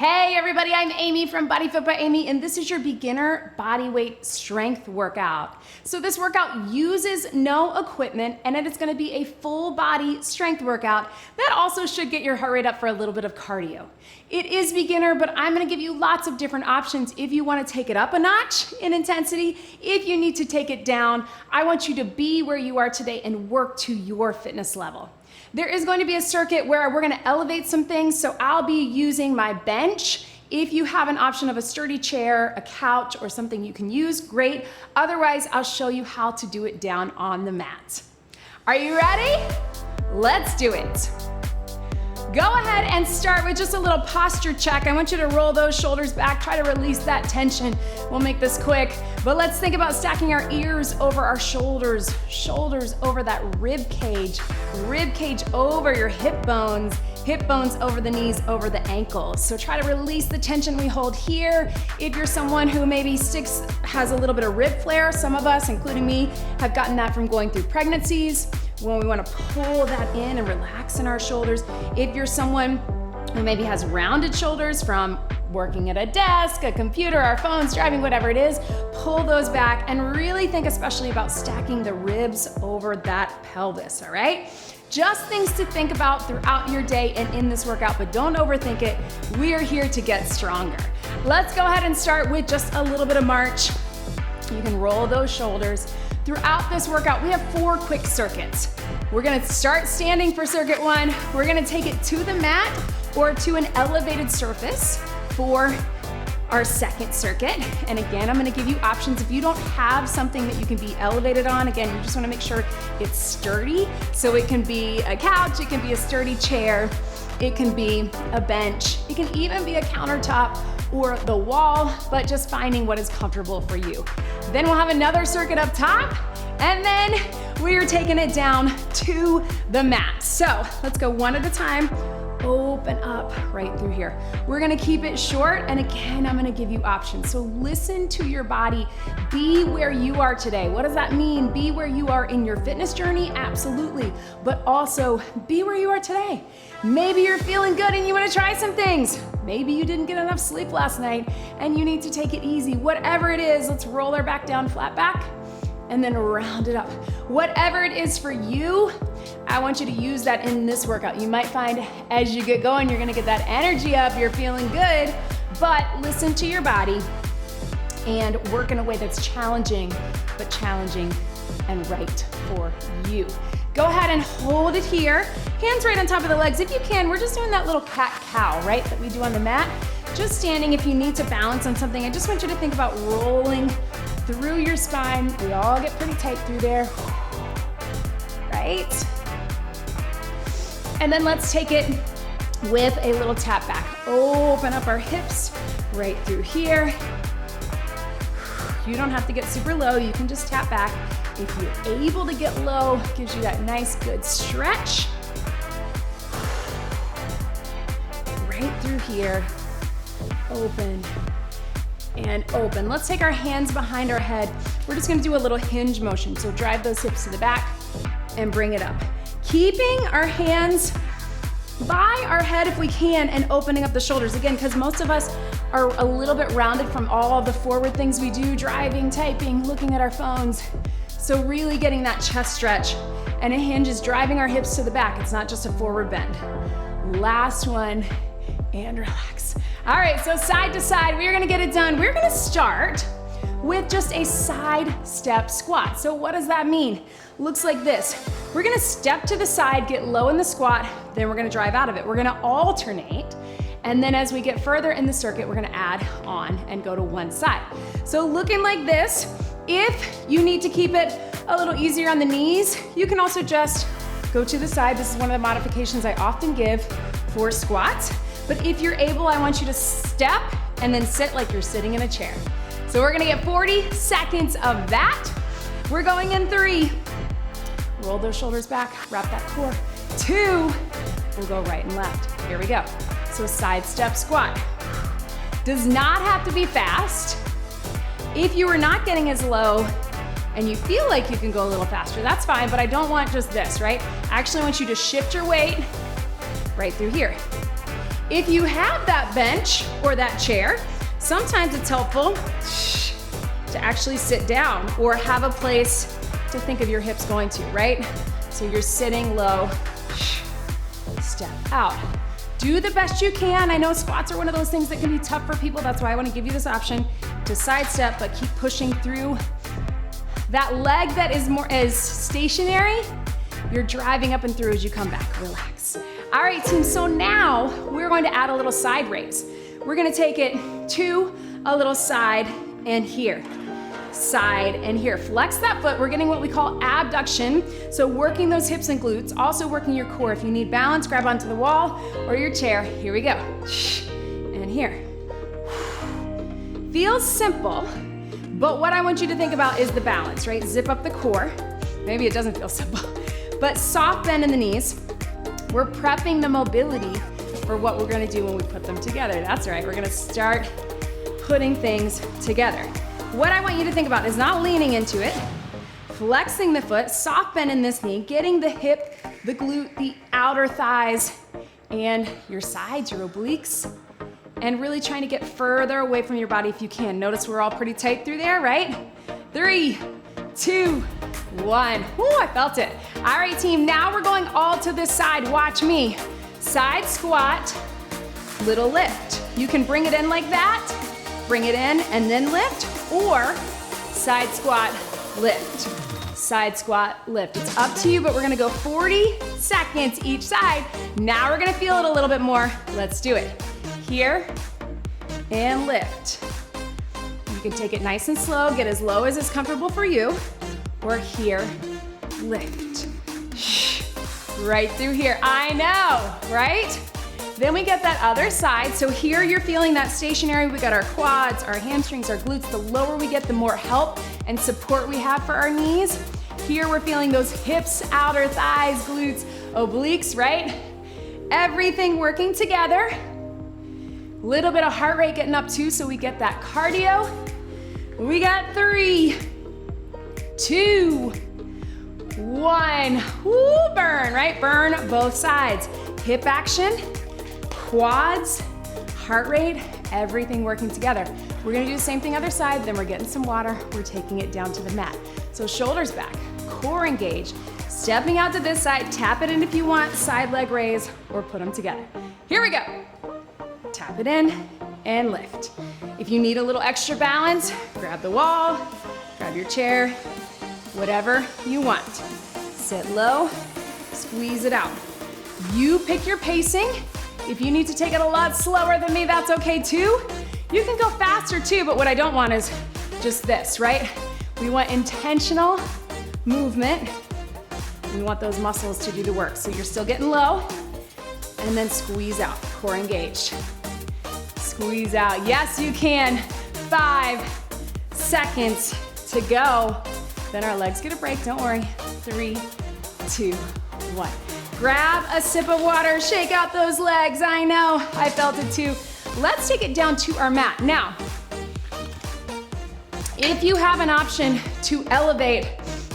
Hey everybody, I'm Amy from BodyFit by Amy, and this is your beginner bodyweight strength workout. So this workout uses no equipment, and it is gonna be a full body strength workout that also should get your heart rate up for a little bit of cardio. It is beginner, but I'm gonna give you lots of different options if you wanna take it up a notch in intensity, if you need to take it down. I want you to be where you are today and work to your fitness level. There is going to be a circuit where we're gonna elevate some things, so I'll be using my bench. If you have an option of a sturdy chair, a couch, or something you can use, great. Otherwise, I'll show you how to do it down on the mat. Are you ready? Let's do it. Go ahead and start with just a little posture check. I want you to roll those shoulders back, try to release that tension. We'll make this quick, but let's think about stacking our ears over our shoulders, shoulders over that rib cage over your hip bones over the knees, over the ankles. So try to release the tension we hold here. If you're someone who maybe has a little bit of rib flare, some of us, including me, have gotten that from going through pregnancies, when we want to pull that in and relax in our shoulders. If you're someone who maybe has rounded shoulders from working at a desk, a computer, our phones, driving, whatever it is, pull those back and really think especially about stacking the ribs over that pelvis, all right? Just things to think about throughout your day and in this workout, but don't overthink it. We are here to get stronger. Let's go ahead and start with just a little bit of march. You can roll those shoulders. Throughout this workout, we have 4 quick circuits. We're gonna start standing for circuit 1. We're gonna take it to the mat or to an elevated surface for our second circuit. And again, I'm gonna give you options. If you don't have something that you can be elevated on, again, you just wanna make sure it's sturdy. So it can be a couch, it can be a sturdy chair, it can be a bench, it can even be a countertop or the wall, but just finding what is comfortable for you. Then we'll have another circuit up top, and then we're taking it down to the mat. So let's go one at a time. Open up right through here. We're gonna keep it short, and again, I'm gonna give you options. So listen to your body. Be where you are today. What does that mean? Be where you are in your fitness journey? Absolutely. But also, be where you are today. Maybe you're feeling good and you wanna try some things. Maybe you didn't get enough sleep last night and you need to take it easy. Whatever it is, let's roll our back down, flat back, and then round it up. Whatever it is for you, I want you to use that in this workout. You might find as you get going, you're gonna get that energy up, you're feeling good, but listen to your body and work in a way that's challenging, but challenging and right for you. Go ahead and hold it here. Hands right on top of the legs. If you can, we're just doing that little cat-cow, right, that we do on the mat. Just standing. If you need to balance on something, I just want you to think about rolling through your spine. We all get pretty tight through there, right? And then let's take it with a little tap back. Open up our hips right through here. You don't have to get super low. You can just tap back. If you're able to get low, it gives you that nice, good stretch. Right through here. Open and open. Let's take our hands behind our head. We're just gonna do a little hinge motion. So drive those hips to the back and bring it up. Keeping our hands by our head if we can and opening up the shoulders. Again, because most of us are a little bit rounded from all of the forward things we do, driving, typing, looking at our phones. So really getting that chest stretch, and a hinge is driving our hips to the back. It's not just a forward bend. Last one, and relax. All right, so side to side, we're gonna get it done. We're gonna start with just a side step squat. So what does that mean? Looks like this. We're gonna step to the side, get low in the squat, then we're gonna drive out of it. We're gonna alternate, and then as we get further in the circuit, we're gonna add on and go to one side. So looking like this. If you need to keep it a little easier on the knees, you can also just go to the side. This is one of the modifications I often give for squats. But if you're able, I want you to step and then sit like you're sitting in a chair. So we're gonna get 40 seconds of that. We're going in 3. Roll those shoulders back, wrap that core. 2, we'll go right and left. Here we go. So side step squat. Does not have to be fast. If you are not getting as low and you feel like you can go a little faster, that's fine, but I don't want just this, right? I actually want you to shift your weight right through here. If you have that bench or that chair, sometimes it's helpful to actually sit down or have a place to think of your hips going to, right? So you're sitting low, step out. Do the best you can. I know squats are one of those things that can be tough for people. That's why I want to give you this option to sidestep, but keep pushing through. That leg that is stationary, you're driving up and through as you come back. Relax. All right, team, so now we're going to add a little side raise. We're gonna take it to a little side and here. Side and here. Flex that foot. We're getting what we call abduction. So working those hips and glutes, also working your core. If you need balance, grab onto the wall or your chair. Here we go. And here. Feels simple, but what I want you to think about is the balance, right? Zip up the core. Maybe it doesn't feel simple, but soft bend in the knees. We're prepping the mobility for what we're gonna do when we put them together. That's right, we're gonna start putting things together. What I want you to think about is not leaning into it, flexing the foot, soft bend in this knee, getting the hip, the glute, the outer thighs, and your sides, your obliques, and really trying to get further away from your body if you can. Notice we're all pretty tight through there, right? 3, 2, 1. Woo, I felt it. All right, team, now we're going all to this side. Watch me. Side squat, little lift. You can bring it in like that, bring it in and then lift, or side squat, lift. Side squat, lift. It's up to you, but we're gonna go 40 seconds each side. Now we're gonna feel it a little bit more. Let's do it. Here and lift. You can take it nice and slow, get as low as is comfortable for you, or here, lift. Right through here. I know, right? Then we get that other side. So here you're feeling that stationary. We got our quads, our hamstrings, our glutes. The lower we get, the more help and support we have for our knees. Here we're feeling those hips, outer thighs, glutes, obliques, right? Everything working together. Little bit of heart rate getting up too, so we get that cardio. We got 3, 2, 1. Woo, burn, right? Burn both sides. Hip action, quads, heart rate, everything working together. We're gonna do the same thing other side, then we're getting some water, we're taking it down to the mat. So shoulders back, core engaged, stepping out to this side, tap it in if you want, side leg raise, or put them together. Here we go. Tap it in and lift. If you need a little extra balance, grab the wall, grab your chair, whatever you want. Sit low, squeeze it out. You pick your pacing. If you need to take it a lot slower than me, that's okay too. You can go faster too, but what I don't want is just this, right? We want intentional movement. We want those muscles to do the work. So you're still getting low, and then squeeze out, core engaged. Squeeze out, yes you can. 5 seconds to go. Then our legs get a break, don't worry. 3, 2, 1. Grab a sip of water, shake out those legs. I know, I felt it too. Let's take it down to our mat. Now, if you have an option to elevate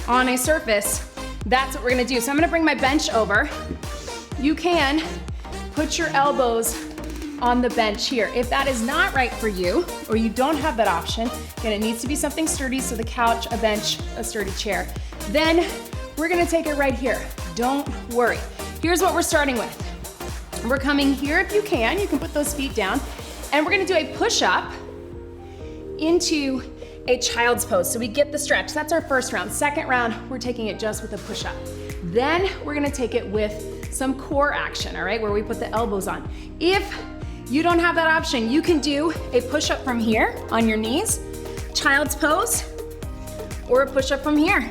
on a surface, that's what we're gonna do. So I'm gonna bring my bench over. You can put your elbows on the bench here. If that is not right for you, or you don't have that option, again, it needs to be something sturdy, so the couch, a bench, a sturdy chair. Then we're gonna take it right here. Don't worry. Here's what we're starting with. We're coming here if you can put those feet down, and we're gonna do a push-up into a child's pose. So we get the stretch, that's our first round. Second round, we're taking it just with a push-up. Then we're gonna take it with some core action, all right, where we put the elbows on. If you don't have that option, you can do a push-up from here on your knees, child's pose, or a push-up from here,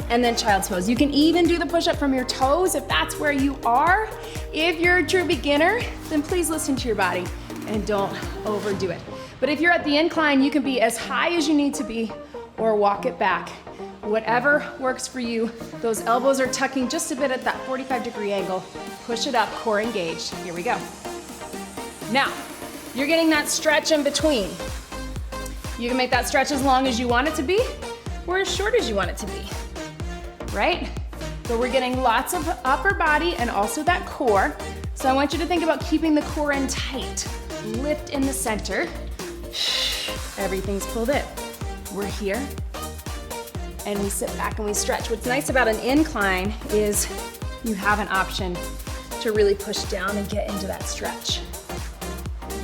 and then child's pose. You can even do the push-up from your toes if that's where you are. If you're a true beginner, then please listen to your body and don't overdo it. But if you're at the incline, you can be as high as you need to be or walk it back. Whatever works for you. Those elbows are tucking just a bit at that 45-degree angle. Push it up, core engaged. Here we go. Now, you're getting that stretch in between. You can make that stretch as long as you want it to be or as short as you want it to be, right? So we're getting lots of upper body and also that core. So I want you to think about keeping the core in tight. Lift in the center. Everything's pulled in. We're here, and we sit back and we stretch. What's nice about an incline is you have an option to really push down and get into that stretch.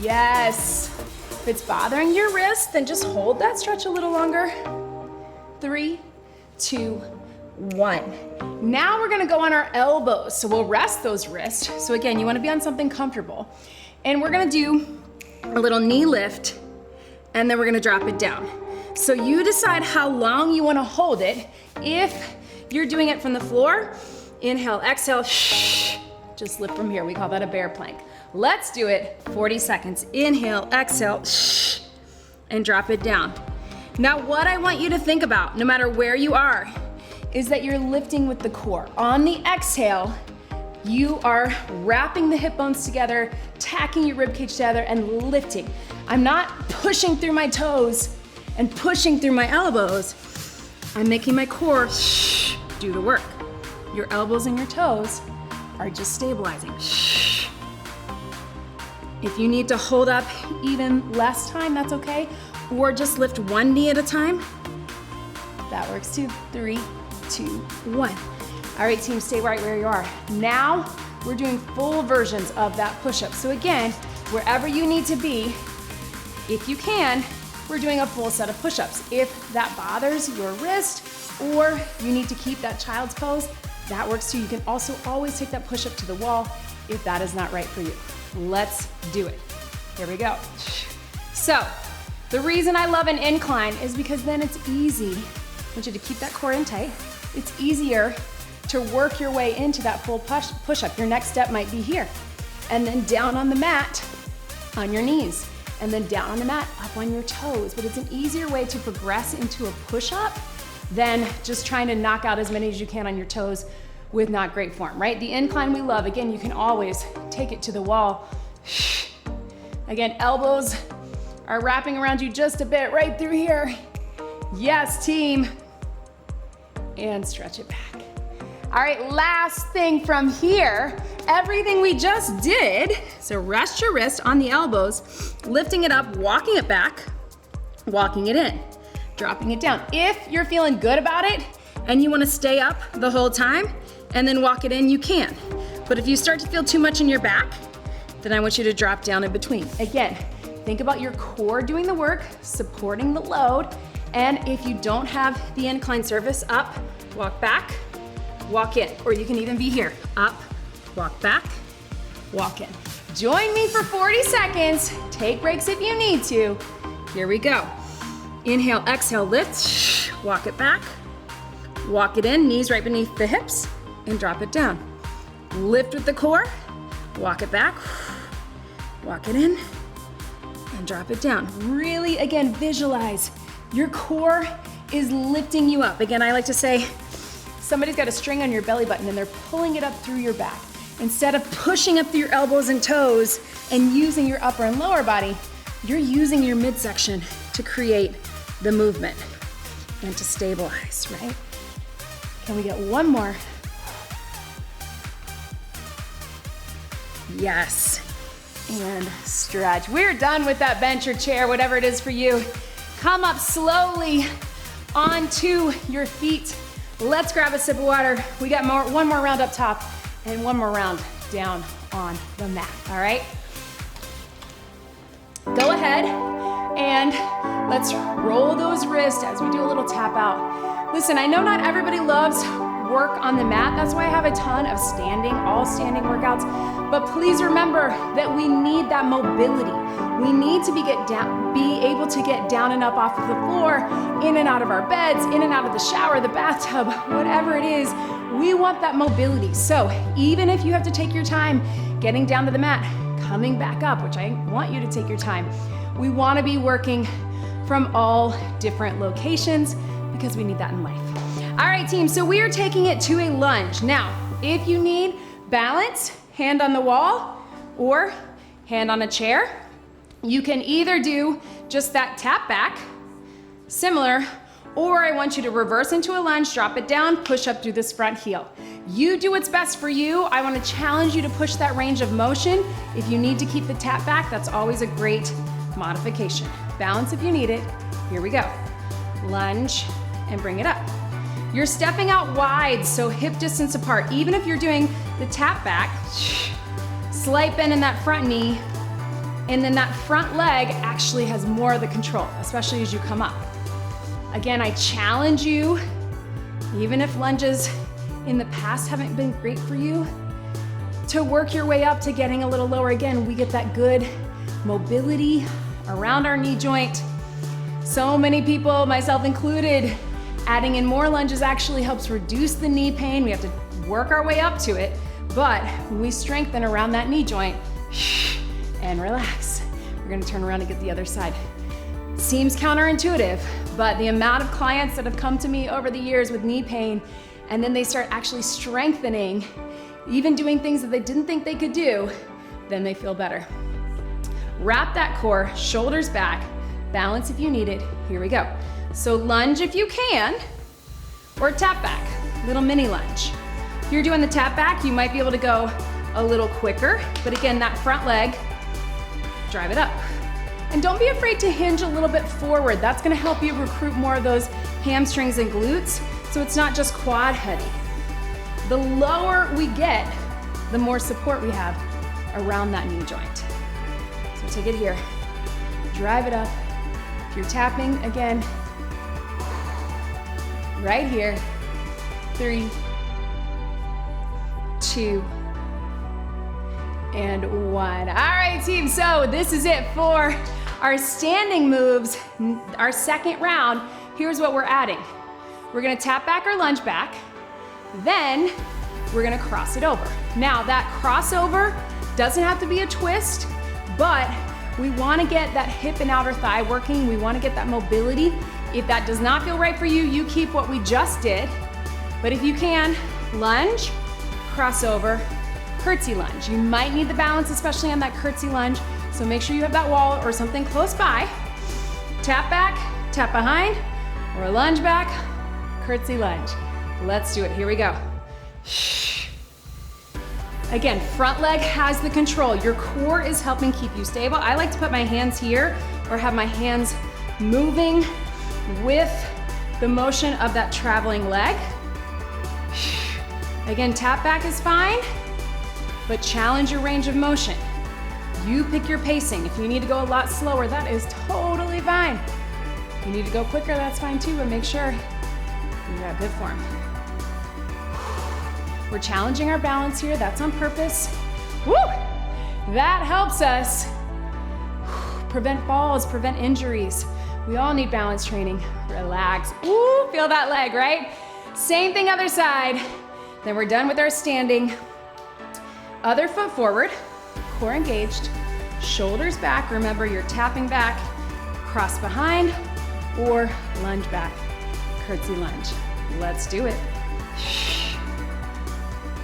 Yes. If it's bothering your wrist, then just hold that stretch a little longer. 3, 2, 1. Now we're gonna go on our elbows. So we'll rest those wrists. So again, you wanna be on something comfortable. And we're gonna do a little knee lift, and then we're gonna drop it down. So you decide how long you wanna hold it. If you're doing it from the floor, inhale, exhale, just lift from here. We call that a bear plank. Let's do it 40 seconds. Inhale, exhale, and drop it down. Now what I want you to think about, no matter where you are, is that you're lifting with the core. On the exhale, you are wrapping the hip bones together, tacking your rib cage together, and lifting. I'm not pushing through my toes and pushing through my elbows. I'm making my core do the work. Your elbows and your toes are just stabilizing. If you need to hold up even less time, that's okay. Or just lift one knee at a time, that works too. 3, 2, 1. All right, team, stay right where you are. Now, we're doing full versions of that push-up. So again, wherever you need to be, if you can, we're doing a full set of push-ups. If that bothers your wrist, or you need to keep that child's pose, that works too. You can also always take that push-up to the wall if that is not right for you. Let's do it. Here we go. So, the reason I love an incline is because then it's easy. I want you to keep that core in tight. It's easier to work your way into that full push-up. Your next step might be here. And then down on the mat on your knees. And then down on the mat up on your toes. But it's an easier way to progress into a push-up than just trying to knock out as many as you can on your toes with not great form, right? The incline we love. Again, you can always take it to the wall. Again, elbows are wrapping around you just a bit right through here. Yes, team. And stretch it back. All right, last thing from here, everything we just did, so rest your wrist on the elbows, lifting it up, walking it back, walking it in, dropping it down. If you're feeling good about it and you wanna stay up the whole time and then walk it in, you can. But if you start to feel too much in your back, then I want you to drop down in between. Again, think about your core doing the work, supporting the load, and if you don't have the incline surface, up, walk back, walk in, or you can even be here. Up, walk back, walk in. Join me for 40 seconds. Take breaks if you need to. Here we go. Inhale, exhale, lift, walk it back, walk it in, knees right beneath the hips, and drop it down. Lift with the core, walk it back, walk it in, and drop it down. Really, again, visualize your core is lifting you up. Again, I like to say, somebody's got a string on your belly button and they're pulling it up through your back. Instead of pushing up through your elbows and toes and using your upper and lower body, you're using your midsection to create the movement and to stabilize, right? Can we get one more? Yes. And stretch. We're done with that bench or chair, whatever it is for you. Come up slowly onto your feet. Let's grab a sip of water. We got one more round up top and one more round down on the mat, all right? Go ahead and let's roll those wrists as we do a little tap out. Listen, I know not everybody loves work on the mat. That's why I have a ton of all standing workouts. But please remember that we need that mobility. We need to be able to get down and up off of the floor, in and out of our beds, in and out of the shower, the bathtub, whatever it is. We want that mobility. So even if you have to take your time getting down to the mat, coming back up, which I want you to take your time, we want to be working from all different locations because we need that in life. All right, team, so we are taking it to a lunge. Now, if you need balance, hand on the wall or hand on a chair, you can either do just that tap back, similar, or I want you to reverse into a lunge, drop it down, push up through this front heel. You do what's best for you. I want to challenge you to push that range of motion. If you need to keep the tap back, that's always a great modification. Balance if you need it. Here we go. Lunge and bring it up. You're stepping out wide, so hip distance apart. Even if you're doing the tap back, slight bend in that front knee, and then that front leg actually has more of the control, especially as you come up. Again, I challenge you, even if lunges in the past haven't been great for you, to work your way up to getting a little lower. Again, we get that good mobility around our knee joint. So many people, myself included, adding in more lunges actually helps reduce the knee pain. We have to work our way up to it, but when we strengthen around that knee joint and relax, we're gonna turn around and get the other side. Seems counterintuitive, but the amount of clients that have come to me over the years with knee pain, and then they start actually strengthening, even doing things that they didn't think they could do, then they feel better. Wrap that core, shoulders back, balance if you need it. Here we go. So lunge if you can, or tap back, little mini lunge. If you're doing the tap back, you might be able to go a little quicker, but again, that front leg, drive it up. And don't be afraid to hinge a little bit forward. That's gonna help you recruit more of those hamstrings and glutes, so it's not just quad heavy. The lower we get, the more support we have around that knee joint. So take it here, drive it up. If you're tapping, again, right here, 3, 2, and 1. All right, team, so this is it for our standing moves, our second round. Here's what we're adding. We're gonna tap back or lunge back, then we're gonna cross it over. Now that crossover doesn't have to be a twist, but we wanna get that hip and outer thigh working. We wanna get that mobility. If that does not feel right for you, you keep what we just did. But if you can, lunge, crossover, curtsy lunge. You might need the balance, especially on that curtsy lunge, so make sure you have that wall or something close by. Tap back, tap behind, or lunge back, curtsy lunge. Let's do it, here we go. Again, front leg has the control. Your core is helping keep you stable. I like to put my hands here or have my hands moving with the motion of that traveling leg. Again, tap back is fine, but challenge your range of motion. You pick your pacing. If you need to go a lot slower, that is totally fine. If you need to go quicker, that's fine too, but make sure you have good form. We're challenging our balance here. That's on purpose. Woo! That helps us prevent falls, prevent injuries. We all need balance training. Relax. Ooh, feel that leg, right? Same thing other side. Then we're done with our standing. Other foot forward, core engaged, shoulders back. Remember, you're tapping back, cross behind, or lunge back, curtsy lunge. Let's do it.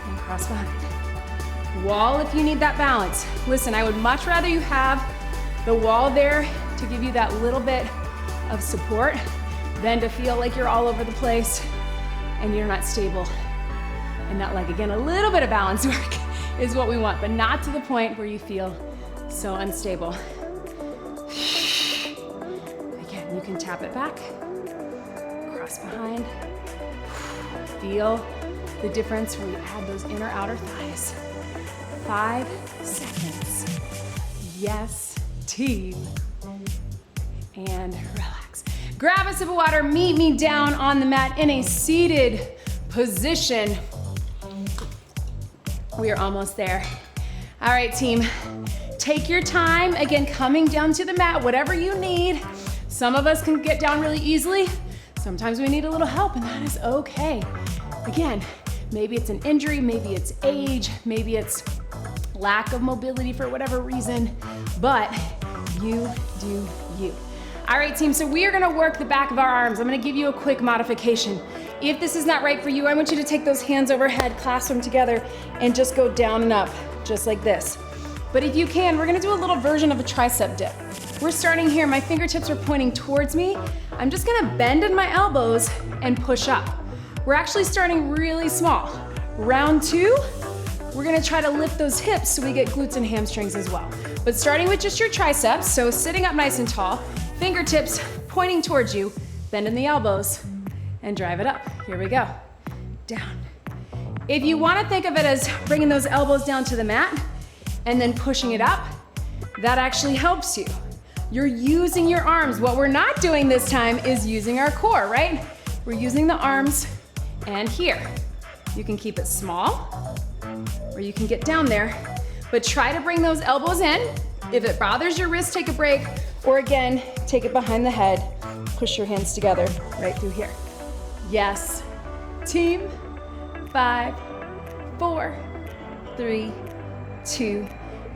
And cross behind. Wall if you need that balance. Listen, I would much rather you have the wall there to give you that little bit of support than to feel like you're all over the place and you're not stable in that leg. Again, a little bit of balance work is what we want, but not to the point where you feel so unstable. Again, you can tap it back, cross behind. Feel the difference when you add those inner outer thighs. 5 seconds. Yes, team. And relax. Grab a sip of water, meet me down on the mat in a seated position. We are almost there. All right, team, take your time. Again, coming down to the mat, whatever you need. Some of us can get down really easily. Sometimes we need a little help, and that is okay. Again, maybe it's an injury, maybe it's age, maybe it's lack of mobility for whatever reason, but you do you. All right, team, so we are gonna work the back of our arms. I'm gonna give you a quick modification. If this is not right for you, I want you to take those hands overhead, clasp them together, and just go down and up, just like this. But if you can, we're gonna do a little version of a tricep dip. We're starting here, my fingertips are pointing towards me. I'm just gonna bend in my elbows and push up. We're actually starting really small. Round 2, we're gonna try to lift those hips so we get glutes and hamstrings as well. But starting with just your triceps, so sitting up nice and tall, fingertips pointing towards you, bending the elbows, and drive it up. Here we go. Down. If you wanna think of it as bringing those elbows down to the mat and then pushing it up, that actually helps you. You're using your arms. What we're not doing this time is using our core, right? We're using the arms and here. You can keep it small or you can get down there, but try to bring those elbows in. If it bothers your wrist, take a break, or again, take it behind the head. Push your hands together right through here. Yes. Team. 5, 4, 3, 2,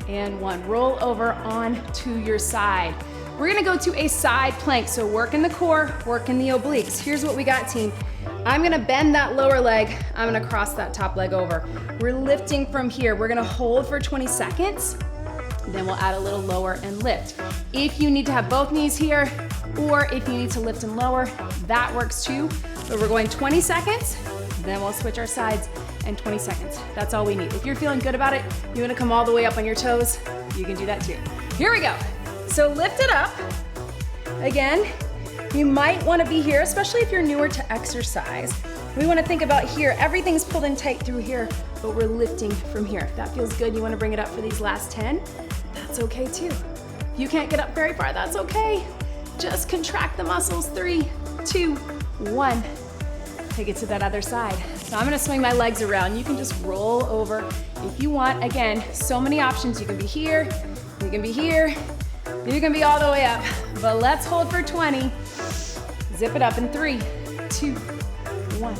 and 1. Roll over onto your side. We're gonna go to a side plank, so work in the core, work in the obliques. Here's what we got, team. I'm gonna bend that lower leg, I'm gonna cross that top leg over. We're lifting from here. We're gonna hold for 20 seconds, then we'll add a little lower and lift. If you need to have both knees here, or if you need to lift and lower, that works too. But we're going 20 seconds, then we'll switch our sides, and 20 seconds. That's all we need. If you're feeling good about it, you wanna come all the way up on your toes, you can do that too. Here we go. So lift it up. Again, you might wanna be here, especially if you're newer to exercise. We wanna think about here. Everything's pulled in tight through here, but we're lifting from here. If that feels good, you wanna bring it up for these last 10, that's okay too. If you can't get up very far, that's okay. Just contract the muscles. 3, 2, 1. Take it to that other side. So I'm gonna swing my legs around. You can just roll over if you want. Again, so many options. You can be here, you can be here, you can be all the way up. But let's hold for 20. Zip it up in 3, 2, 1.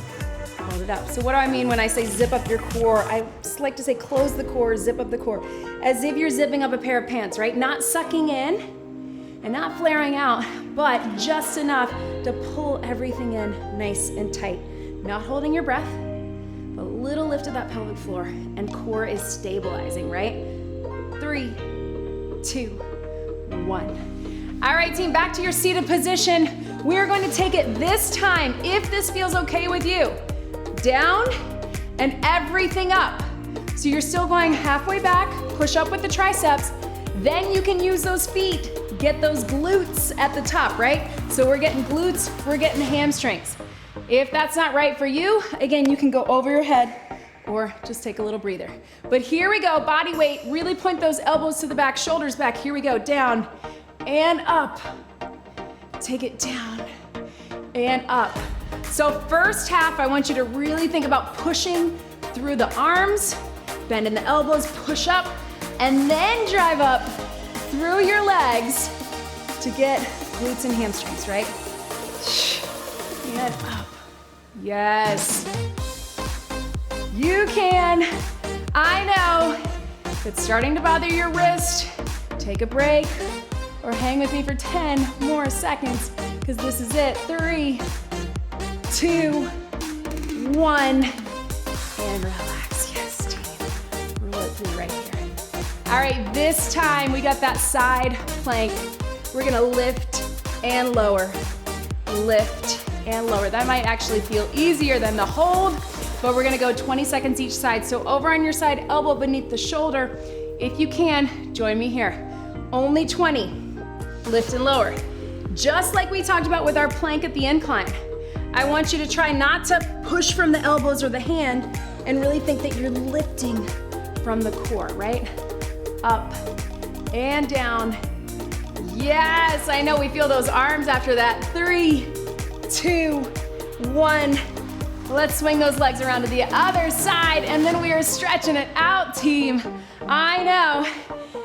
Hold it up. So what do I mean when I say zip up your core? I just like to say close the core, zip up the core. As if you're zipping up a pair of pants, right? Not sucking in and not flaring out, but just enough to pull everything in nice and tight. Not holding your breath, but a little lift of that pelvic floor, and core is stabilizing, right? 3, 2, 1. All right, team, back to your seated position. We're going to take it this time, if this feels okay with you, down and everything up. So you're still going halfway back, push up with the triceps, then you can use those feet. Get those glutes at the top, right? So we're getting glutes, we're getting hamstrings. If that's not right for you, again, you can go over your head or just take a little breather. But here we go, body weight. Really point those elbows to the back, shoulders back. Here we go, down and up. Take it down and up. So first half, I want you to really think about pushing through the arms, bending the elbows, push up, and then drive up through your legs to get glutes and hamstrings, right? And up. Yes. You can. I know. If it's starting to bother your wrist, take a break or hang with me for 10 more seconds because this is it. 3, 2, 1, and relax. Yes, team. Roll it through right here. All right, this time we got that side plank. We're gonna lift and lower, lift and lower. That might actually feel easier than the hold, but we're gonna go 20 seconds each side. So over on your side, elbow beneath the shoulder. If you can, join me here. Only 20, lift and lower. Just like we talked about with our plank at the incline. I want you to try not to push from the elbows or the hand and really think that you're lifting from the core, right? Up and down. Yes, I know we feel those arms after that. 3, 2, 1. Let's swing those legs around to the other side, and then we are stretching it out, team. I know.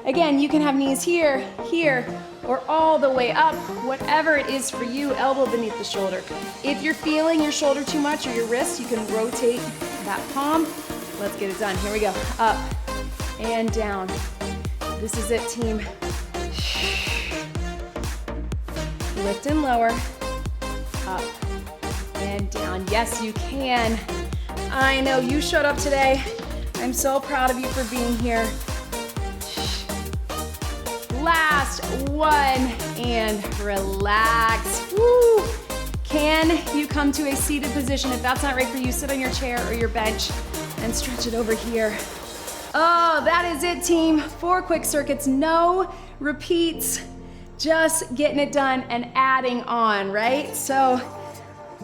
Again, you can have knees here, here, or all the way up, whatever it is for you, elbow beneath the shoulder. If you're feeling your shoulder too much or your wrist, you can rotate that palm. Let's get it done. Here we go. Up and down. This is it, team. Lift and lower, up and down. Yes, you can. I know you showed up today. I'm so proud of you for being here. Last one, and relax. Woo! Can you come to a seated position? If that's not right for you, sit on your chair or your bench and stretch it over here. Oh, that is it, team. 4 quick circuits, no repeats, just getting it done and adding on, right? So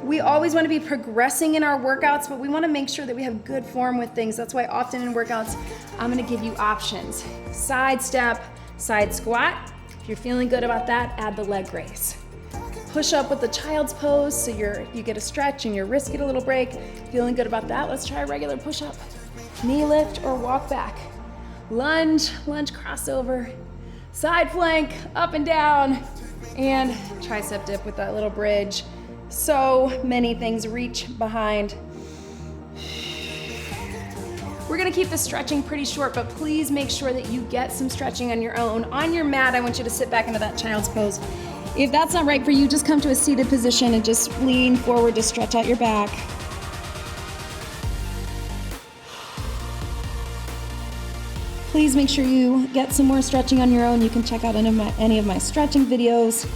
we always want to be progressing in our workouts, but we want to make sure that we have good form with things. That's why often in workouts, I'm going to give you options. Side step, side squat. If you're feeling good about that, add the leg raise. Push up with the child's pose, so you get a stretch and your wrists get a little break. Feeling good about that? Let's try a regular push up. Knee lift or walk back. Lunge crossover. Side plank, up and down. And tricep dip with that little bridge. So many things, reach behind. We're gonna keep the stretching pretty short, but please make sure that you get some stretching on your own. On your mat, I want you to sit back into that child's pose. If that's not right for you, just come to a seated position and just lean forward to stretch out your back. Please make sure you get some more stretching on your own. You can check out any of my stretching videos.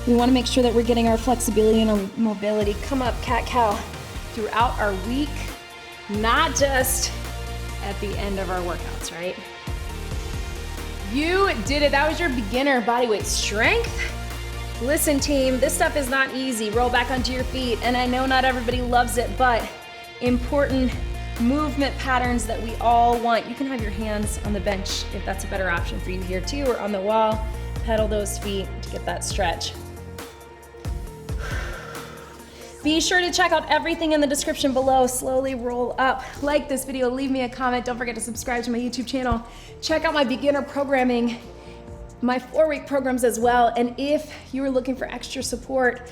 We want to make sure that we're getting our flexibility and our mobility. Come up, cat-cow, throughout our week, not just at the end of our workouts, right? You did it. That was your beginner bodyweight strength. Listen, team, this stuff is not easy. Roll back onto your feet, and I know not everybody loves it, but important movement patterns that we all want. You can have your hands on the bench if that's a better option for you here too, or on the wall. Pedal those feet to get that stretch. Be sure to check out everything in the description below. Slowly roll up. Like this video, leave me a comment. Don't forget to subscribe to my YouTube channel. Check out my beginner programming, my 4-week programs as well. And if you are looking for extra support,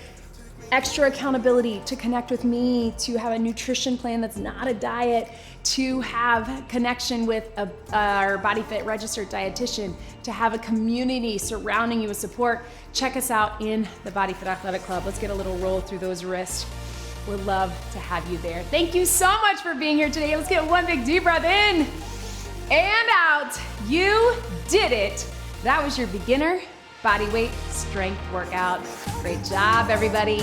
extra accountability, to connect with me, to have a nutrition plan that's not a diet, to have connection with our BodyFit registered dietitian, to have a community surrounding you with support, check us out in the BodyFit Athletic Club. Let's get a little roll through those wrists. We'd love to have you there. Thank you so much for being here today. Let's get one big deep breath in and out. You did it. That was your beginner bodyweight strength workout. Great job, everybody.